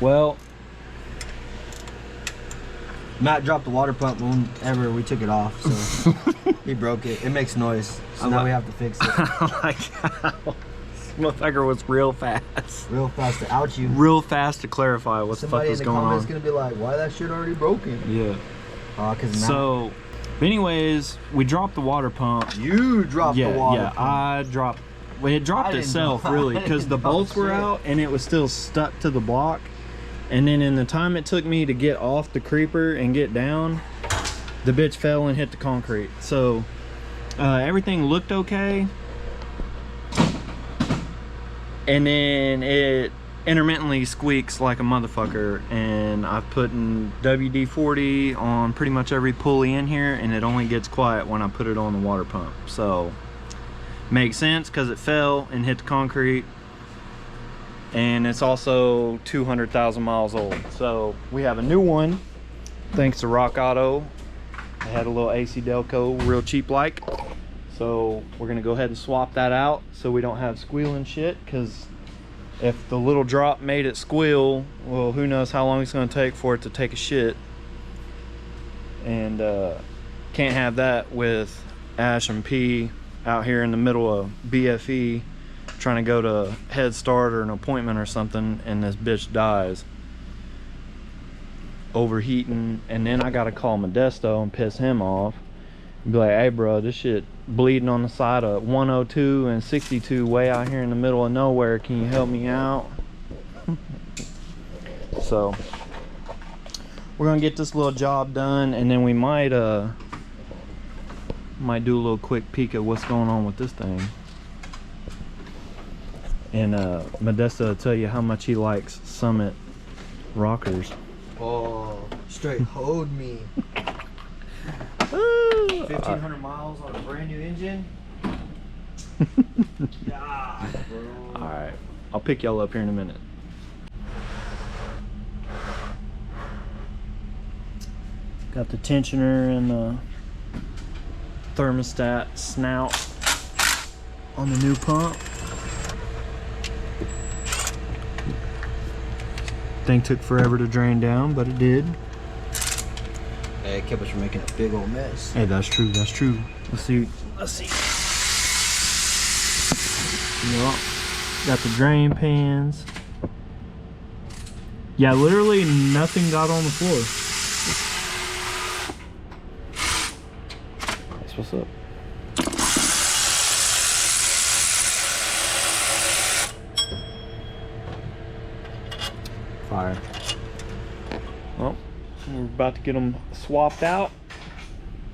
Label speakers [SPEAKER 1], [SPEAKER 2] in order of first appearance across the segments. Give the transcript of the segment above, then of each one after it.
[SPEAKER 1] Well,
[SPEAKER 2] Matt dropped the water pump whenever we took it off, so he broke it. It makes noise, so now we have to fix it.
[SPEAKER 1] Like how this motherfucker was real fast.
[SPEAKER 2] Real fast to out you.
[SPEAKER 1] Real fast to clarify what the fuck was going on.
[SPEAKER 2] Somebody in the comments gonna be like, why that shit already broken?
[SPEAKER 1] Yeah.
[SPEAKER 2] Cause
[SPEAKER 1] so, anyways, we dropped the water pump.
[SPEAKER 2] You dropped the water pump.
[SPEAKER 1] I dropped. Well, it dropped itself really because the bolts were out and it was still stuck to the block. And then in the time it took me to get off the creeper and get down, the bitch fell and hit the concrete. So everything looked okay. And then it intermittently squeaks like a motherfucker. And I've put in WD-40 on pretty much every pulley in here, and it only gets quiet when I put it on the water pump. So makes sense because it fell and hit the concrete. And it's also 200,000 miles old. So we have a new one thanks to Rock Auto. I had a little AC Delco, real cheap like. So we're gonna go ahead and swap that out so we don't have squealing shit, because if the little drop made it squeal, well, who knows how long it's gonna take for it to take a shit. And can't have that with Ash and P out here in the middle of BFE trying to go to Head Start or an appointment or something, and this bitch dies overheating. And then I gotta call Modesto and piss him off and be like, hey bro, this shit bleeding on the side of 102 and 62 way out here in the middle of nowhere, can you help me out? So we're gonna get this little job done, and then we might do a little quick peek at what's going on with this thing. And Modesto will tell you how much he likes Summit rockers.
[SPEAKER 2] Oh, straight hoed me. 1,500 miles on a brand new engine. God, bro.
[SPEAKER 1] Alright, I'll pick y'all up here in a minute. Got the tensioner and the thermostat snout on the new pump. Thing took forever to drain down, but it did.
[SPEAKER 2] Hey, it kept us from making a big old mess.
[SPEAKER 1] Hey, that's true, that's true. Let's see. Let's see. Yep. Got the drain pans. Yeah, literally nothing got on the floor. That's what's up. Fire. Well, we're about to get them swapped out,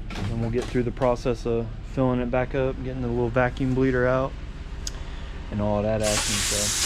[SPEAKER 1] and we'll get through the process of filling it back up, getting the little vacuum bleeder out, and all that action stuff.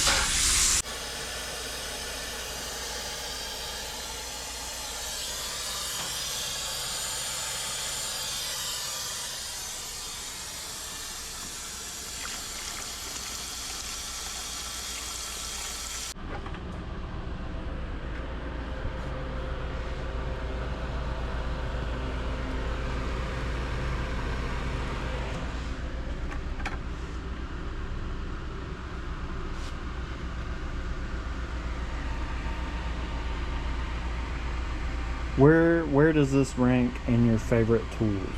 [SPEAKER 1] Where does this rank in your favorite tools?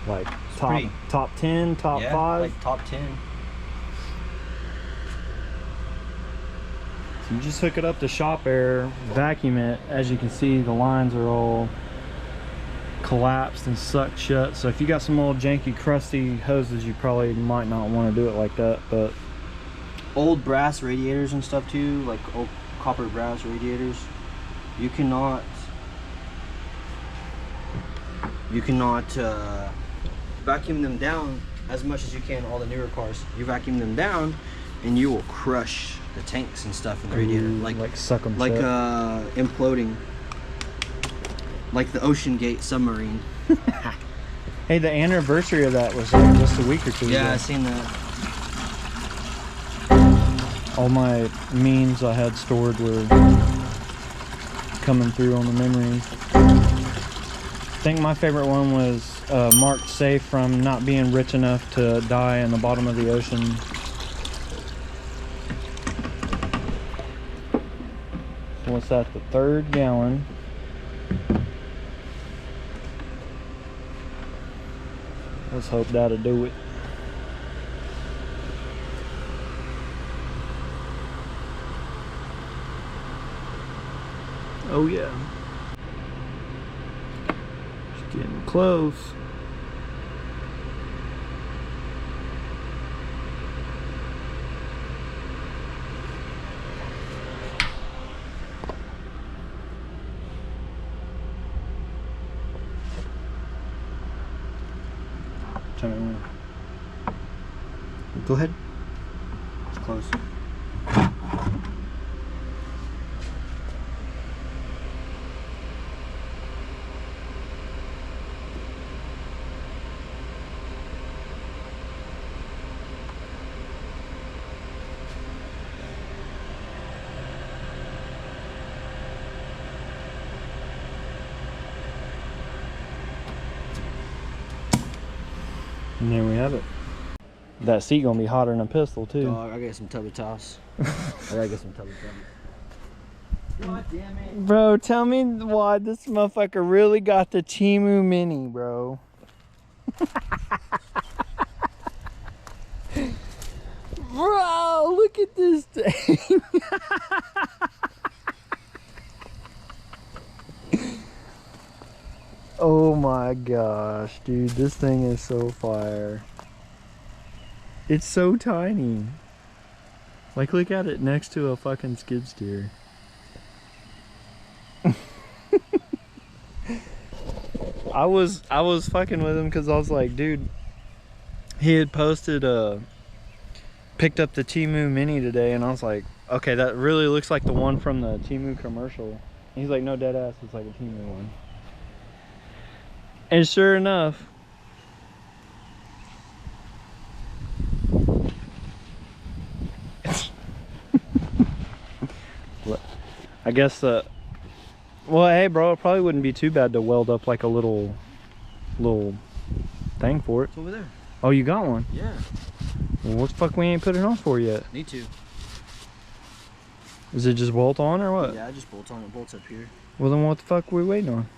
[SPEAKER 1] Like top 10, top 5?
[SPEAKER 2] Like top 10.
[SPEAKER 1] So you just hook it up to shop air, vacuum it. As you can see, the lines are all collapsed and sucked shut. So if you got some old janky crusty hoses, you probably might not want to do it like that. But
[SPEAKER 2] old brass radiators and stuff too, like old copper brass radiators, you cannot vacuum them down as much as you can. All the newer cars, you vacuum them down and you will crush the tanks and stuff in the radiator,
[SPEAKER 1] like suck them
[SPEAKER 2] like imploding, like the Ocean Gate submarine.
[SPEAKER 1] Hey, the anniversary of that was like just a week or two ago.
[SPEAKER 2] Yeah, I seen that.
[SPEAKER 1] All my memes I had stored were coming through on the memory. I think my favorite one was marked safe from not being rich enough to die in the bottom of the ocean. What's that? The 3rd gallon. Let's hope that'll do it. Oh yeah. It's getting close.
[SPEAKER 2] Go ahead. It's close.
[SPEAKER 1] And there we have it. That seat gonna be hotter than a pistol too.
[SPEAKER 2] Dog, I got some tubby toss. I gotta get some tubby toss. God damn it.
[SPEAKER 1] Bro, tell me why this motherfucker really got the Timu Mini, bro. Bro, look at this thing. Oh my gosh, dude, this thing is so fire. It's so tiny. Like, look at it next to a fucking skid steer. I was fucking with him because I was like, dude, he had posted picked up the Timu Mini today, and I was like, okay, that really looks like the one from the Timu commercial. And he's like, no, dead ass, it's like a Timu one. And sure enough, I guess well, hey bro, it probably wouldn't be too bad to weld up like a little thing for it.
[SPEAKER 2] It's over there.
[SPEAKER 1] Oh, you got one?
[SPEAKER 2] Yeah.
[SPEAKER 1] Well, what the fuck we ain't put it on for yet?
[SPEAKER 2] Need to.
[SPEAKER 1] Is it just bolt on or what?
[SPEAKER 2] Yeah, I just bolt on. It bolts up here.
[SPEAKER 1] Well, then what the fuck are we waiting on?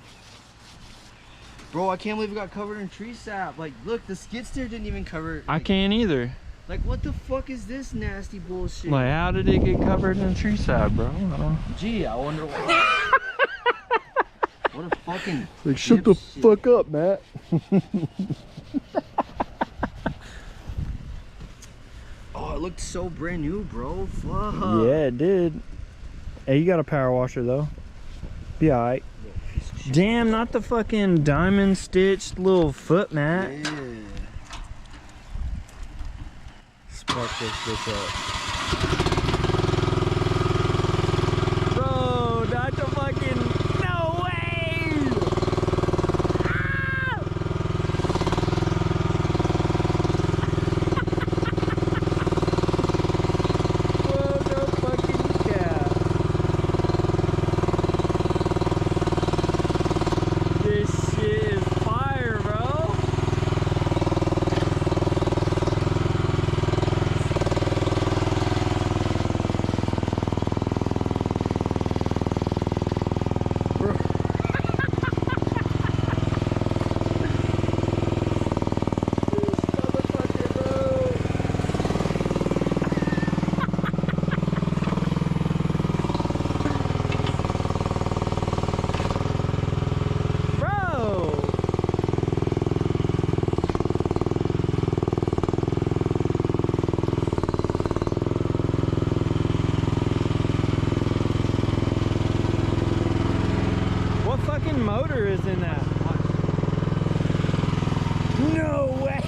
[SPEAKER 2] Bro, I can't believe it got covered in tree sap. Like, look, the skid steer didn't even cover it.
[SPEAKER 1] I can't either.
[SPEAKER 2] Like, what the fuck is this nasty bullshit?
[SPEAKER 1] Like, how did it get covered in tree sap, bro? I don't know.
[SPEAKER 2] Gee, I wonder what. What a fucking.
[SPEAKER 1] Like, shut the fuck up, Matt.
[SPEAKER 2] Oh, it looked so brand new, bro. Fuck.
[SPEAKER 1] Yeah, it did. Hey, you got a power washer though. Be alright. Damn, not the fucking diamond stitched little foot mat.
[SPEAKER 2] Yeah.
[SPEAKER 1] Spark this bitch up. Bro, not the fucking. No way! Ah! Bro, no fucking cap. This shit is fire, bro. Motor is in that. No way.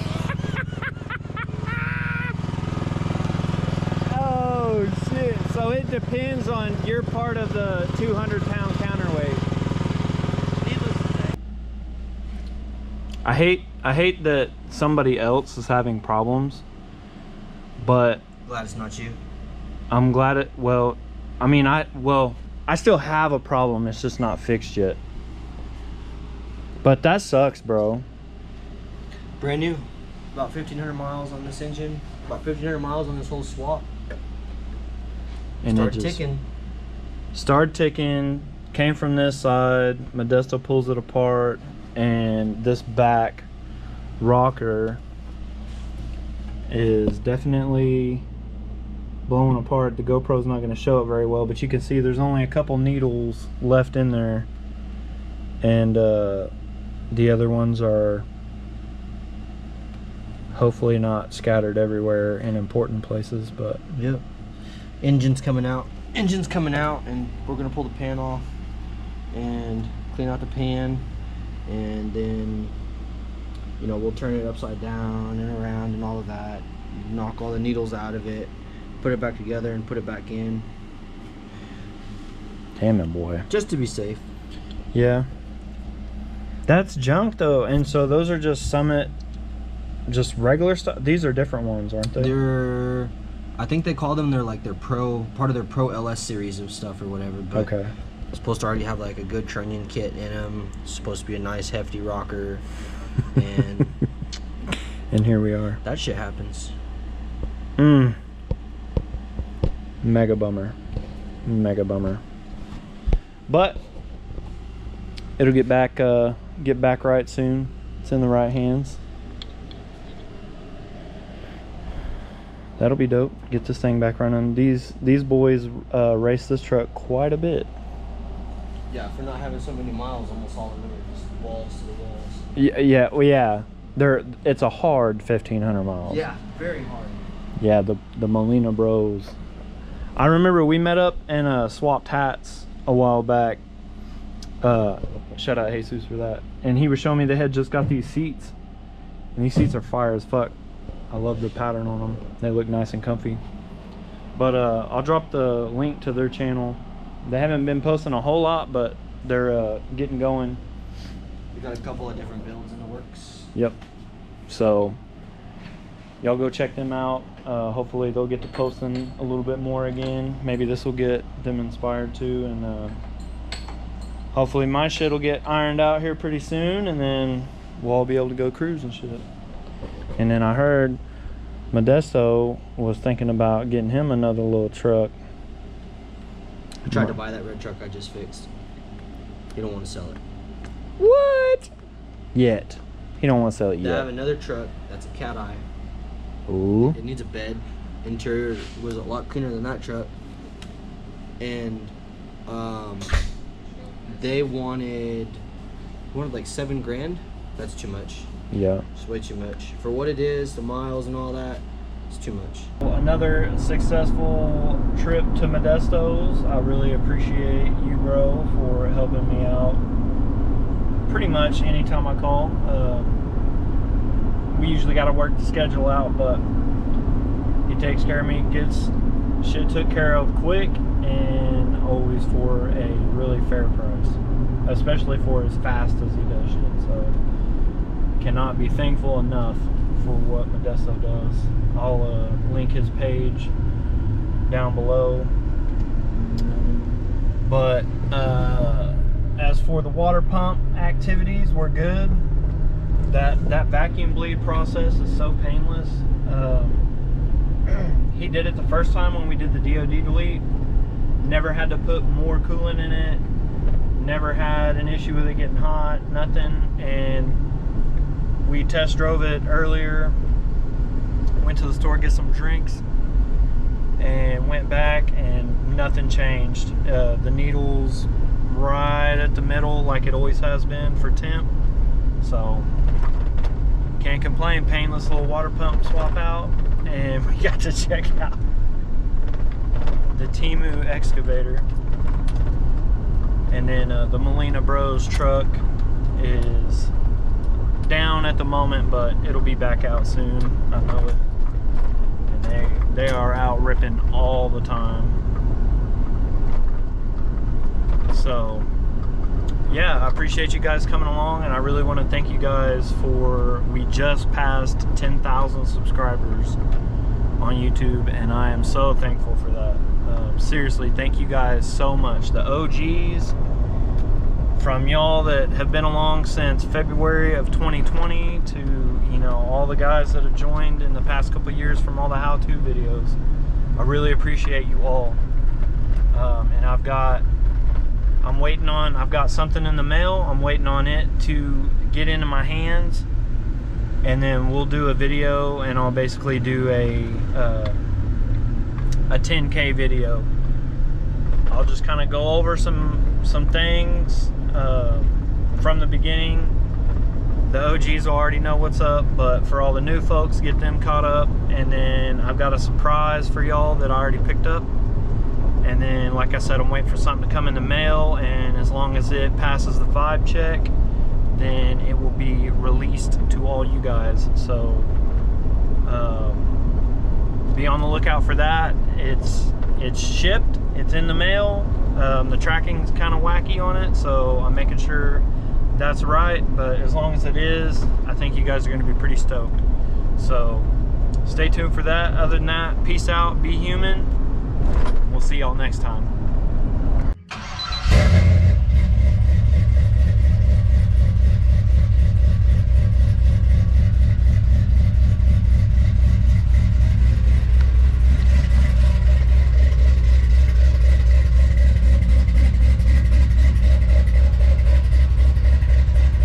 [SPEAKER 1] Oh shit. So it depends on your part of the 200-pound counterweight. I hate that somebody else is having problems, but
[SPEAKER 2] Glad it's not you.
[SPEAKER 1] I'm glad it, well, I mean, I still have a problem, it's just not fixed yet. But that sucks, bro.
[SPEAKER 2] Brand new. About 1,500 miles on this engine. About 1,500 miles on this whole swap.
[SPEAKER 1] And
[SPEAKER 2] Start
[SPEAKER 1] it just,
[SPEAKER 2] ticking.
[SPEAKER 1] Started ticking, came from this side, Modesto pulls it apart, and this back rocker is definitely blowing apart. The GoPro's not going to show it very well, but you can see there's only a couple needles left in there, and the other ones are hopefully not scattered everywhere in important places. But
[SPEAKER 2] yep, engine's coming out, and we're gonna pull the pan off and clean out the pan, and then, you know, we'll turn it upside down and around and all of that, knock all the needles out of it, put it back together and put it back in.
[SPEAKER 1] Damn it, boy.
[SPEAKER 2] Just to be safe.
[SPEAKER 1] Yeah. That's junk though. And so those are just Summit, just regular stuff. These are different ones, aren't they?
[SPEAKER 2] They're, I think they call them, they're like their pro, part of their Pro LS series of stuff or whatever. But
[SPEAKER 1] okay.
[SPEAKER 2] it's supposed to already have like a good trunnion kit in them. It's supposed to be a nice hefty rocker. And
[SPEAKER 1] and here we are.
[SPEAKER 2] That shit happens.
[SPEAKER 1] Mega bummer. Mega bummer. But it'll get back right soon. It's in the right hands. That'll be dope. Get this thing back running. These boys race this truck quite a bit.
[SPEAKER 2] Yeah, for not having so many miles, almost all of them are just walls to the walls.
[SPEAKER 1] Yeah, well, yeah. It's a hard 1,500 miles.
[SPEAKER 2] Yeah, very hard.
[SPEAKER 1] Yeah, the Molina bros. I remember we met up and swapped hats a while back. Shout out Jesus for that. And he was showing me they had just got these seats, and these seats are fire as fuck. I love the pattern on them. They look nice and comfy. But I'll drop the link to their channel. They haven't been posting a whole lot, but they're getting going.
[SPEAKER 2] We got a couple of different builds in the works.
[SPEAKER 1] Yep. So y'all go check them out. Hopefully they'll get to posting a little bit more again. Maybe this will get them inspired too, and hopefully my shit will get ironed out here pretty soon, and then we'll all be able to go cruise and shit. And then I heard Modesto was thinking about getting him another little truck.
[SPEAKER 2] I tried to buy that red truck I just fixed. He don't want to sell it.
[SPEAKER 1] What? Yet. He don't want to sell it
[SPEAKER 2] They
[SPEAKER 1] yet.
[SPEAKER 2] have another truck that's a cat eye.
[SPEAKER 1] Ooh.
[SPEAKER 2] It needs a bed. Interior was a lot cleaner than that truck. And they wanted like $7 grand. That's too much.
[SPEAKER 1] Yeah.
[SPEAKER 2] It's way too much. For what it is, the miles and all that, it's too much.
[SPEAKER 1] Well, another successful trip to Modesto's. I really appreciate you, bro, for helping me out pretty much anytime I call. We usually got to work the schedule out, but he takes care of me, gets shit took care of quick, and always for a really fair price, especially for as fast as he does shit. So cannot be thankful enough for what Modesto does. I'll link his page down below. But as for the water pump activities, we're good. That vacuum bleed process is so painless. He did it the first time when we did the DOD delete. Never had to put more coolant in it. Never had an issue with it getting hot, nothing. And we test drove it earlier, went to the store, get some drinks, and went back, and nothing changed. The needle's right at the middle like it always has been for temp. So can't complain. Painless little water pump swap out, and we got to check out the Timu excavator. And then the Molina Bros truck is down at the moment, but it'll be back out soon. I know it. And they are out ripping all the time. So yeah, I appreciate you guys coming along, and I really want to thank you guys for, we just passed 10,000 subscribers on YouTube, and I am so thankful for that. Seriously, thank you guys so much. The OGs, from y'all that have been along since February of 2020 to, you know, all the guys that have joined in the past couple years from all the how-to videos. I really appreciate you all. And I've I've got something in the mail. I'm waiting on it to get into my hands, and then we'll do a video, and I'll basically do a 10K video. I'll just kind of go over some things from the beginning. The OGs already know what's up, but for all the new folks, get them caught up. And then I've got a surprise for y'all that I already picked up. And then, like I said, I'm waiting for something to come in the mail, and as long as it passes the vibe check, then it will be released to all you guys. So be on the lookout for that. It's shipped, it's in the mail. The tracking's kind of wacky on it, so I'm making sure that's right, but as long as it is, I think you guys are going to be pretty stoked. So stay tuned for that. Other than that, peace out, be human. We'll see y'all next time.